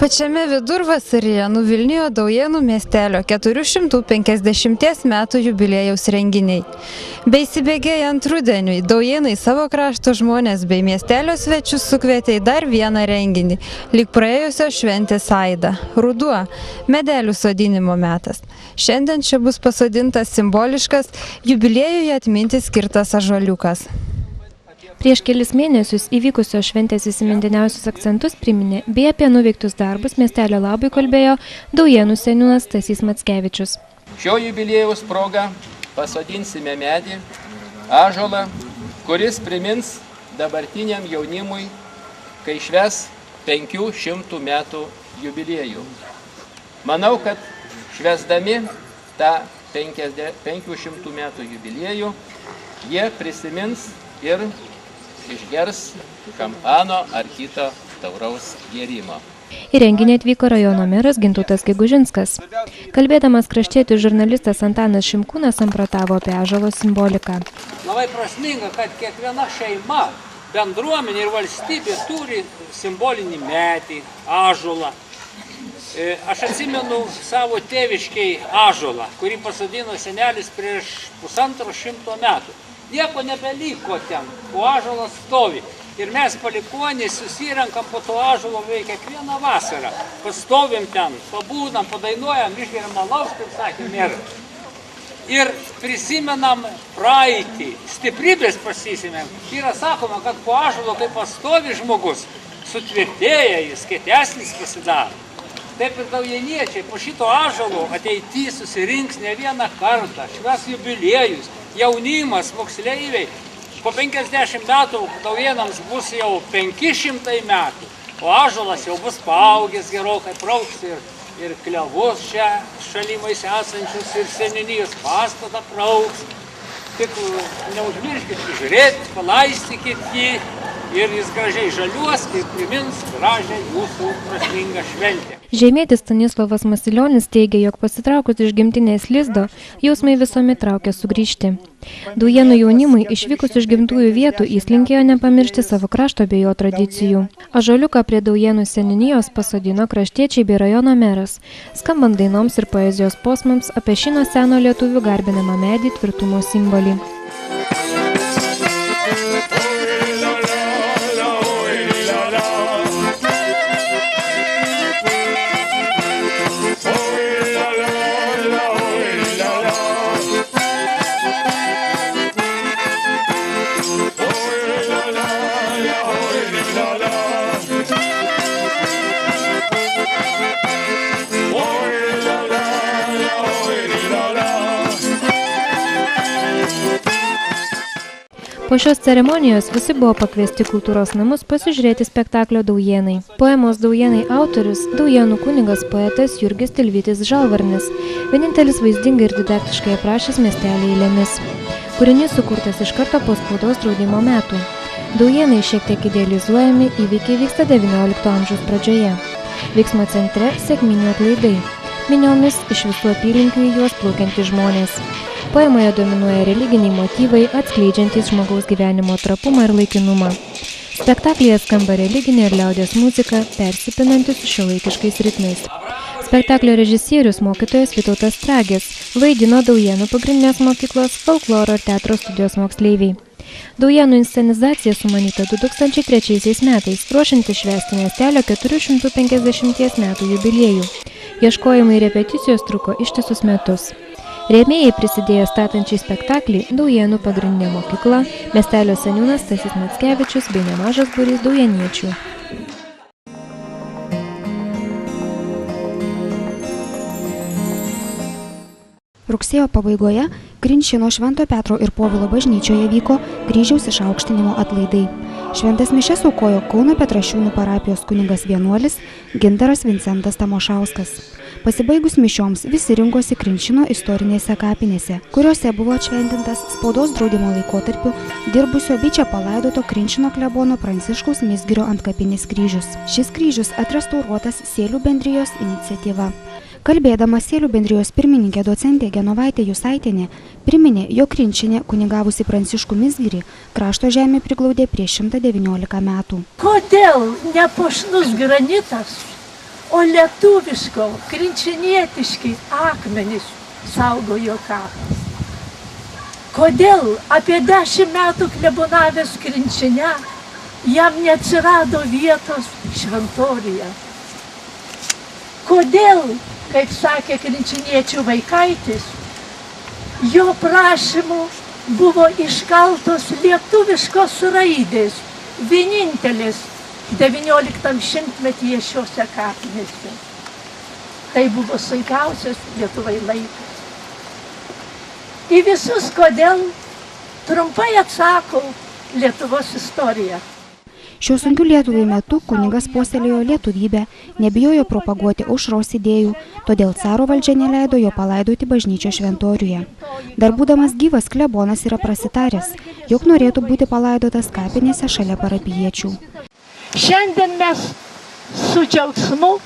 Pačiame vidurvasaryje nuvilnijo Daujėnų miestelio 450 metų jubiliejaus renginiai. Bei įsibėgėjant rudeniui, Daujėnai savo krašto žmonės bei miestelio svečius sukvietė į dar vieną renginį, lyg praėjusio šventės aidą – ruduo, medelių sodinimo metas. Šiandien čia bus pasodintas simboliškas jubiliejui atminti skirtas ąžuoliukas. Prieš kelis mėnesius įvykusios šventės įsimintiniausius akcentus priminė, bei apie nuveiktus darbus miestelio labui kalbėjo Daujėnų seniūnas Stasys Mackevičius. Šio jubiliejaus proga pasodinsime medį, ąžuolą, kuris primins dabartiniam jaunimui, kai švęs 500 metų jubiliejų. Manau, kad švęsdami tą 500 metų jubiliejų, jie prisimins ir išgers šampano ar kito tauraus gėrimo. Į renginį atvyko rajono meras Gintautas Gegužinskas. Kalbėdamas kraštietis žurnalistas Antanas Šimkūnas samprotavo apie ąžuolo simboliką. Labai prasminga, kad kiekviena šeima, bendruomenė ir valstybė turi simbolinį medį, ąžuolą. Aš atsimenu savo tėviškiai ąžuolą, kurį pasodino senelis prieš 150 metų. Nieko nebeliko ten, o ąžuolas stovi. Ir mes palikuonys susirenkam po to ąžuolo beveik kiekvieną vasarą. Pastovim ten, pabūnam, padainuojam, išgeriam alaus, kaip sakė meras. Ir prisimenam praeitį, stiprybės pasisimėm. Yra sakoma, kad po ąžuolo, kai pastovi žmogus, sutvirtėja jis, kietesnis pasidaro. Taip ir daujėniečiai po šito ąžuolo ateity susirinks ne vieną kartą, švęs jubiliejus. Jaunimas, moksleiviai, po 50 metų Daujėnams bus jau 500 metų, o ąžuolas jau bus paaugęs gerokai, prauks ir klevus čia šalimais esančius ir seniūnijos pastatą prauks. Tik neužmirškit žiūrėti, palaistykit jį ir jis gražiai žaliuos ir primins gražią jūsų prasmingą šventę. Žemietis Stanislovas Masilionis teigia, jog pasitraukus iš gimtinės lizdo, jausmai visuomet traukia sugrįžti. Daujėnų jaunimui išvykus iš gimtųjų vietų jis linkėjo nepamiršti savo krašto bei jo tradicijų. Ąžuoliuką prie Daujėnų seniūnijos pasodino kraštiečiai bei rajono meras, skambant dainoms ir poezijos posmams apie šį nuo seno lietuvių garbinamą medį tvirtumo simbolį. Po šios ceremonijos visi buvo pakviesti kultūros namus pasižiūrėti spektaklio Daujėnai. Poemos Daujėnai autorius Daujėnų kunigas poetas Jurgis Tilvytis Žalvarnis, vienintelis vaizdingai ir didaktiškai aprašęs miestelį eilėmis. Kūrinys sukurtas iš karto po spaudos draudimo metų. Daujėnai šiek tiek idealizuojami, įvykiai vyksta XIX amžiaus pradžioje. Veiksmo centre sekminių atlaidai. Miniomis iš visų apylinkių į juos plaukiantys žmonės. Poemoje dominuoja religiniai motyvai, atskleidžiantys žmogaus gyvenimo trapumą ir laikinumą. Spektaklyje skamba religinė ir liaudies muzika, persipinanti su šiuolaikiškais ritmais. Spektaklio režisierius mokytojas Vytautas Tragės vaidino Daujėnų pagrindinės mokyklos folkloro ir teatro studijos moksleiviai. Daujėnų inscenizacija sumanyta 2003 metais, ruošiantis švęsti miestelio 450 metų jubiliejų. Ieškojimai repeticijos truko ištisus metus. Rėmėjai prisidėjo statančiai spektaklį Daujėnų pagrindinė mokykla, miestelio seniūnas Stasys Mackevičius bei nemažas būrys daujėniečių. Rugsėjo pabaigoje Grinčino Švento Petro ir Povilo bažnyčioje vyko kryžiaus išaukštinimo atlaidai. Šventas mišias aukojo Kauno Petrašiūnų parapijos kunigas vienuolis Gintaras Vincentas Tamošauskas. Pasibaigus mišioms visi rinkosi Grinčino istorinėse kapinėse, kuriuose buvo atšventintas spaudos draudimo laikotarpiu dirbusio bei čia palaidoto Grinčino klebono Pranciškaus Mizgirio antkapinis kryžius. Šis kryžius atrestauruotas Sėlių bendrijos iniciatyva. Kalbėdama Sėlių bendrijos pirmininkė docentė Genovaitė Jusaitienė priminė, jog Grinčine kunigavusi Pranciškų Mizgirį krašto žemė priglaudė prieš 119 metų. Kodėl nepuošnus granitas o lietuviško, krinčinietiški akmenys saugojo kapas. Kodėl apie 10 metų klebonavęs Krinčine jam neatsirado vietos šventoriuje? Kodėl, kaip sakė krinčiniečių vaikaitis, jo prašymu buvo iškaltos lietuviškos raidės, vienintelis 19 šimtmetyje šiuose kapinėse. Tai buvo sunkiausias Lietuvai laikas. Į visus kodėl trumpai atsako Lietuvos istorija. Šiuo sunkiu Lietuvai metu kunigas puoselėjo lietuvybę, nebijojo propaguoti aušros idėjų, todėl caro valdžia neleido jo palaidoti bažnyčios šventoriuje. Dar būdamas gyvas klebonas yra prasitaręs, jog norėtų būti palaidotas kapinėse šalia parapijiečių. Šiandien mes su džiaugsmu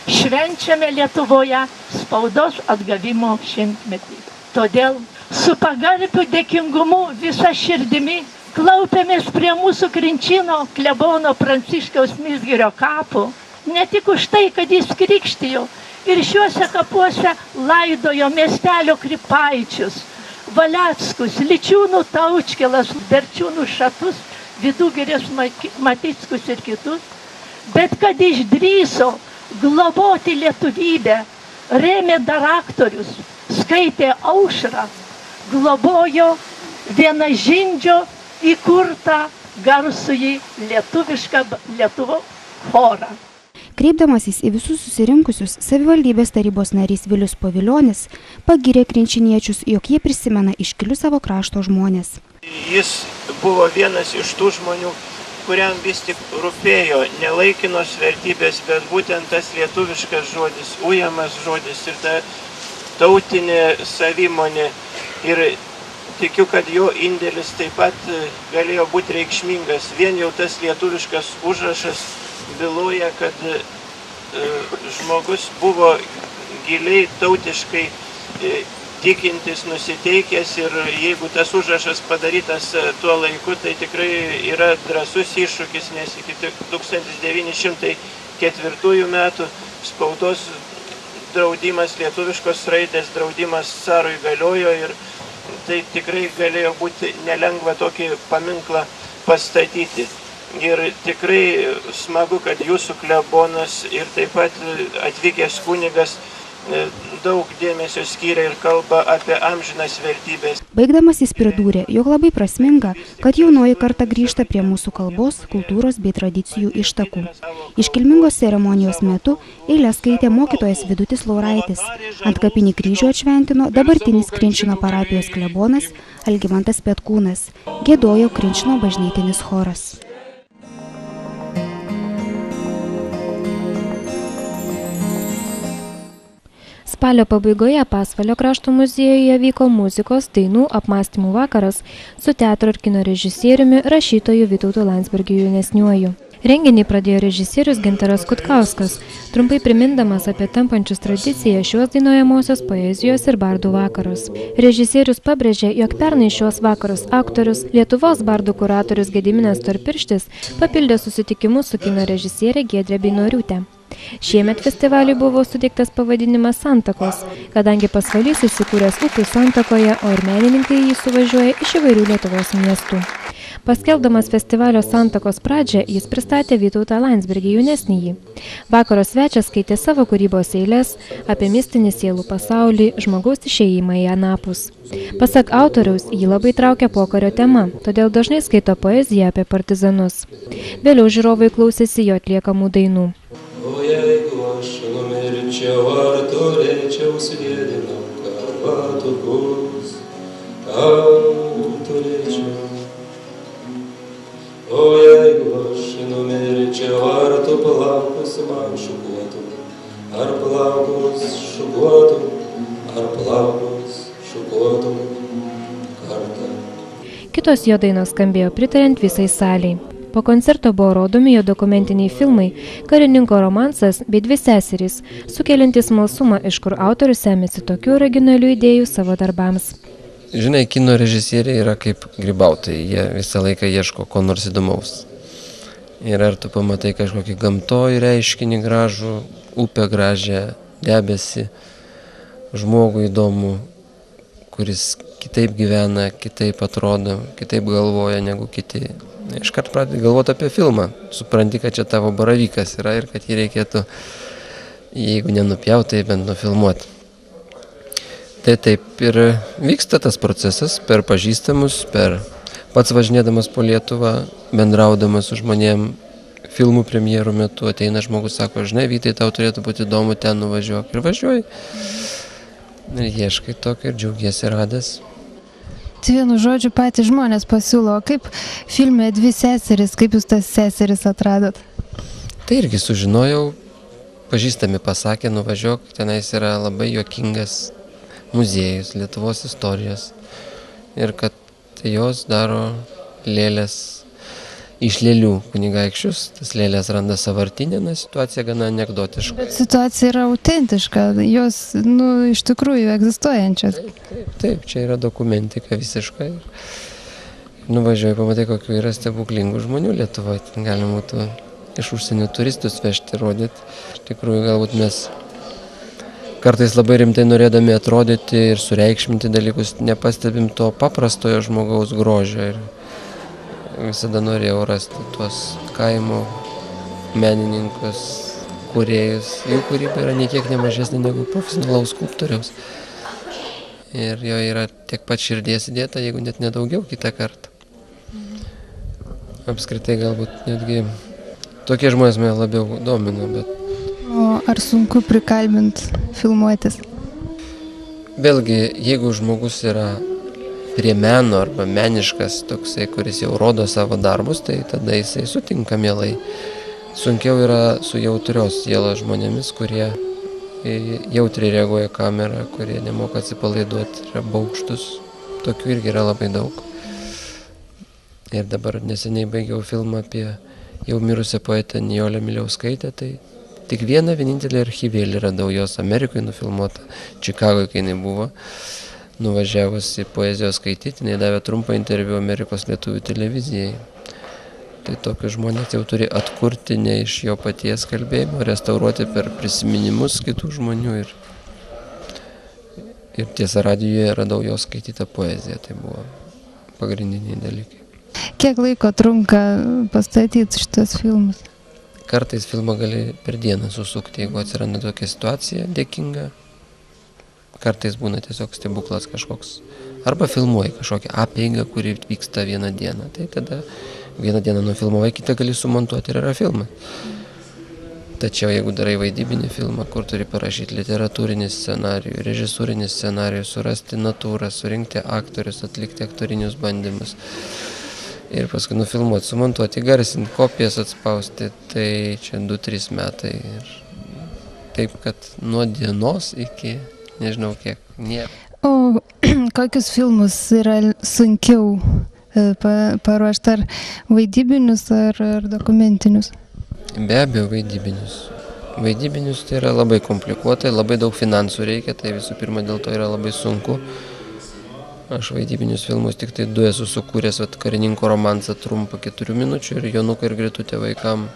švenčiame Lietuvoje spaudos atgavimo šimtmetį. Todėl su pagarbiu dėkingumu visą širdimi klaupėmės prie mūsų Krinčino klebono Pranciškaus Mizgirio kapo, ne tik už tai, kad jis krikštijo ir šiuose kapuose laidojo miestelio Kripaičius, Valeckus, Ličiūnų Taučkelas, Berčiūnų Šatus, Vidugirės Matickus ir kitus, bet kad išdrįso globoti lietuvybę, rėmė daraktorius, skaitė aušrą, globojo Vienažindžio įkurtą garsųjį lietuvišką Lietuvo chorą. Kreipdamasis į visus susirinkusius, savivaldybės tarybos narys Vilius Povilionis pagyrė krinčiniečius, jog jie prisimena iškilius savo krašto žmonės. Jis buvo vienas iš tų žmonių, kuriam vis tik rūpėjo ne laikinos vertybės, bet būtent tas lietuviškas žodis, ujamas žodis ir ta tautinė savimonė. Ir tikiu, kad jo indėlis taip pat galėjo būti reikšmingas. Vien jau tas lietuviškas užrašas byloja, kad žmogus buvo giliai tautiškai tikintis, nusiteikęs ir jeigu tas užrašas padarytas tuo laiku, tai tikrai yra drąsus iššūkis, nes iki 1904 metų spaudos draudimas, lietuviškos raidės draudimas carui galiojo ir tai tikrai galėjo būti nelengva tokį paminklą pastatyti. Ir tikrai smagu, kad jūsų klebonas ir taip pat atvykęs kunigas daug dėmesio skiria ir kalba apie amžinas vertybės. Baigdamas jis pridūrė, jog labai prasminga, kad jaunoji karta grįžta prie mūsų kalbos, kultūros bei tradicijų ištakų. Iškilmingos ceremonijos metu eiles skaitė mokytojas Vidutis Lauraitis. Antkapinį kryžių atšventino dabartinis Krinčino parapijos klebonas Algimantas Petkūnas. Giedojo Krinčino bažnytinis choras. Spalio pabaigoje Pasvalio krašto muziejuje vyko muzikos, dainų, apmąstymų vakaras su teatro ir kino režisieriumi, rašytoju Vytautu Landsbergiu jaunesniuoju. Renginį pradėjo režisierius Gintaras Kutkauskas, trumpai primindamas apie tampančius tradiciją šios dainuojamosios poezijos ir bardų vakarus. Režisierius pabrėžė, jog pernai šios vakarus aktorius, Lietuvos bardų kuratorius Gediminas Storpirštis papildė susitikimus su kino režisierė Giedrė Beinoriūtė. Šiemet festivaliui buvo suteiktas pavadinimas Santakos, kadangi pasvalys įsikūręs upių santakoje, o ir menininkai jį suvažiuoja iš įvairių Lietuvos miestų. Paskelbdamas festivalio Santakos pradžią, jis pristatė Vytautą Landsbergį jaunesnįjį. Vakaro svečias skaitė savo kūrybos eiles apie mistinį sielų pasaulį, žmogaus išėjimą į anapus. Pasak autoriaus, jį labai traukia pokario tema, todėl dažnai skaito poeziją apie partizanus. Vėliau žiūrovai klausėsi jo atliekamų dainų. O jeigu aš numirčiau, ar turėčiau sviedinau Karpatų bus, ar turėčiau. O jeigu aš numirčiau, ar tu plaukus man šukuotum, ar plaukus šukuotum, ar plaukus šukuotum kartą. Kitos jo dainos skambėjo pritariant visai saliai. Po koncerto buvo rodomi jo dokumentiniai filmai Karininko romansas bei Dvi seserys, sukeliantys smalsumą, iš kur autorius ėmėsi tokių originalių idėjų savo darbams. Žinai, kino režisieriai yra kaip grybautojai, jie visą laiką ieško ko nors įdomaus. Ir ar tu pamatai kažkokį gamtoj reiškinį gražų, upę gražią, debesį, žmogų įdomų, kuris kitaip gyvena, kitaip atrodo, kitaip galvoja negu kiti. Iškart pradedi galvoti apie filmą, supranti, kad čia tavo baravykas yra ir kad jį reikėtų, jeigu nenupjauti, tai bent nufilmuoti. Tai taip ir vyksta tas procesas per pažįstamus, per pats važinėdamas po Lietuvą, bendraudamas su žmonėm, filmų premjerų metu ateina žmogus, sako, žinai, Vytai, tau turėtų būti įdomu, ten nuvažiuok. Ir važiuoji. Ir ieškai tokio ir džiaugiesi radęs. Tai vienu žodžiu patys žmonės pasiūlo, kaip filme Dvi seseris, kaip jūs tas seseris atradot? Tai irgi sužinojau, pažįstami pasakė, nuvažiuok, tenais yra labai juokingas muziejus Lietuvos istorijos. Ir kad jos daro lėlės iš lėlių kunigaikščius, tas lėlės randa sąvartinę, situacija gana anekdotiška. Bet situacija yra autentiška, jos, iš tikrųjų egzistuojančios. Taip, čia yra dokumentika visiškai. Nuvažiuoji, pamatai, kokių yra stebuklingų žmonių Lietuvoje, ten galima būtų iš užsienio turistus vežti, rodyti. Iš tikrųjų, galbūt mes kartais labai rimtai norėdami atrodyti ir sureikšminti dalykus, nepastebim to paprastojo žmogaus grožio. Ir visada norėjau rasti tuos kaimo menininkus, kūrėjus. Jų kūryba yra niekiek nemažesnė negu profesionalaus skulptoriaus. Ir jo yra tiek pat širdies įdėta, jeigu net nedaugiau kitą kartą. Apskritai galbūt netgi tokie žmonės mane labiau domina, bet O ar sunku prikalbinti filmuotis? Vėlgi, jeigu žmogus yra prie meno arba meniškas toksai, kuris jau rodo savo darbus, tai tada jisai sutinka mielai. Sunkiau yra su jautrios sielos žmonėmis, kurie jautriai reaguoja kamerą, kurie nemoka atsipalaiduoti, yra baukštus. Tokių irgi yra labai daug. Ir dabar neseniai baigiau filmą apie jau mirusią poetę Nijolę Miliauskaitę, tai tik vieną vienintelį archyvėlį radau jos Amerikoje nufilmuotą, Čikagoje, kai jinai buvo, nuvažiavusi poezijos skaityti, jinai davė trumpą interviu Amerikos lietuvių televizijai. Tai tokius žmonės jau turi atkurti ne iš jo paties kalbėjimo, restauruoti per prisiminimus kitų žmonių. Ir tiesa, radijoje radau jos skaitytą poeziją, tai buvo pagrindiniai dalykai. Kiek laiko trunka pastatyti šitos filmus? Kartais filmą gali per dieną susukti, jeigu atsiranda tokia situacija dėkinga. Kartais būna tiesiog stebuklas kažkoks. Arba filmuoji kažkokią apeigą, kuri vyksta vieną dieną. Tai tada vieną dieną nufilmuoji, kitą gali sumontuoti ir yra filmas. Tačiau jeigu darai vaidybinį filmą, kur turi parašyti literatūrinį scenarijų, režisūrinį scenarijų, surasti natūrą, surinkti aktorius, atlikti aktorinius bandymus, ir paskui nufilmuoti, sumontuoti, garsinti, kopijas atspausti, tai čia 2-3 metai. Ir taip, kad nuo dienos iki nežinau kiek, nėra. O kokius filmus yra sunkiau paruošti, ar vaidybinius, ar dokumentinius? Be abejo, vaidybinius. Vaidybinius tai yra labai komplikuotai, labai daug finansų reikia, tai visų pirma dėl to yra labai sunku. Aš vaidybinius filmus tik tai 2 esu sukūręs, Karininko romansą trumpą 4 minučių ir Jonuką ir Gretutę vaikam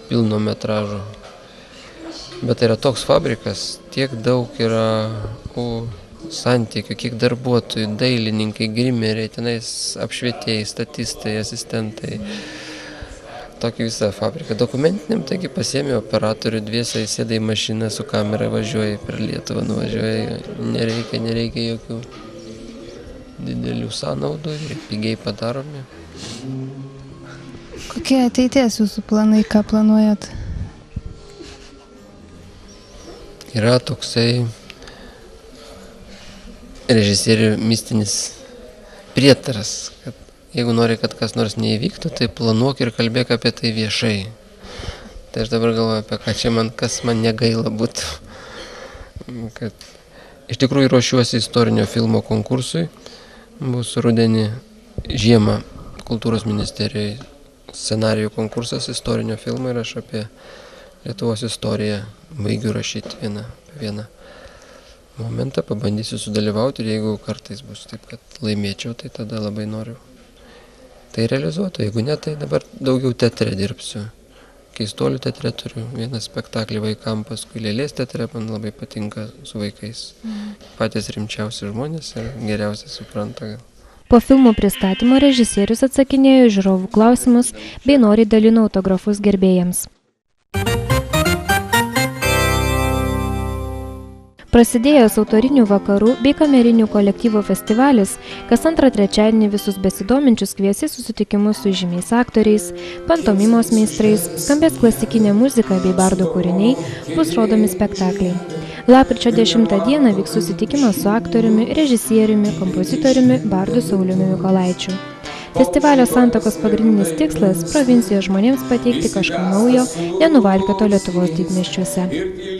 pilno metražo. Bet tai yra toks fabrikas, tiek daug yra santykių, kiek darbuotojų, dailininkai, grimeriai, tenais apšvietėjai, statistai, asistentai. Tokį visą fabriką. Dokumentiniam, taigi pasiėmė operatorių, dviese įsėda į mašiną su kamera, važiuoja per Lietuvą, nuvažiuoja, nereikia jokių didelių sąnaudų ir pigiai padaromi. Kokie ateities jūsų planai, ką planuojat? Yra toksai režisierių mistinis prietaras, kad jeigu nori, kad kas nors neįvyktų, tai planuok ir kalbėk apie tai viešai. Tai aš dabar galvoju, apie ką čia kas man negaila būtų. Kad iš tikrųjų ruošiuosi istorinio filmo konkursui. Bus rudenį žiemą kultūros ministerijoje scenarijų konkursas istorinio filmo ir aš apie Lietuvos istoriją baigiu rašyti vieną momentą, pabandysiu sudalyvauti ir jeigu kartais bus taip, kad laimėčiau, tai tada labai noriu tai realizuotų. Jeigu ne, tai dabar daugiau teatre dirbsiu. Keistuolių teatre turiu vieną spektaklį vaikam, paskui Lėlės teatre, man labai patinka su vaikais. Patys rimčiausi žmonės ir geriausiai supranta. Po filmų pristatymo režisierius atsakinėjo žiūrovų klausimus bei noriai dalino autografus gerbėjams. Prasidėjęs autorinių vakarų bei kamerinių kolektyvų festivalis, kas antrą trečiadienį visus besidominčius kvies į susitikimus su žymiais aktoriais, pantomimos meistrais, skambės klasikinė muzika bei bardų kūriniai, bus rodomi spektakliai. Lapkričio 10 dieną vyks susitikimas su aktoriumi, režisieriumi, kompozitoriumi bardu Sauliumi Mykolaičiu. Festivalio Santakos pagrindinis tikslas – provincijos žmonėms pateikti kažką naujo, nenuvalkioto Lietuvos didmiesčiuose.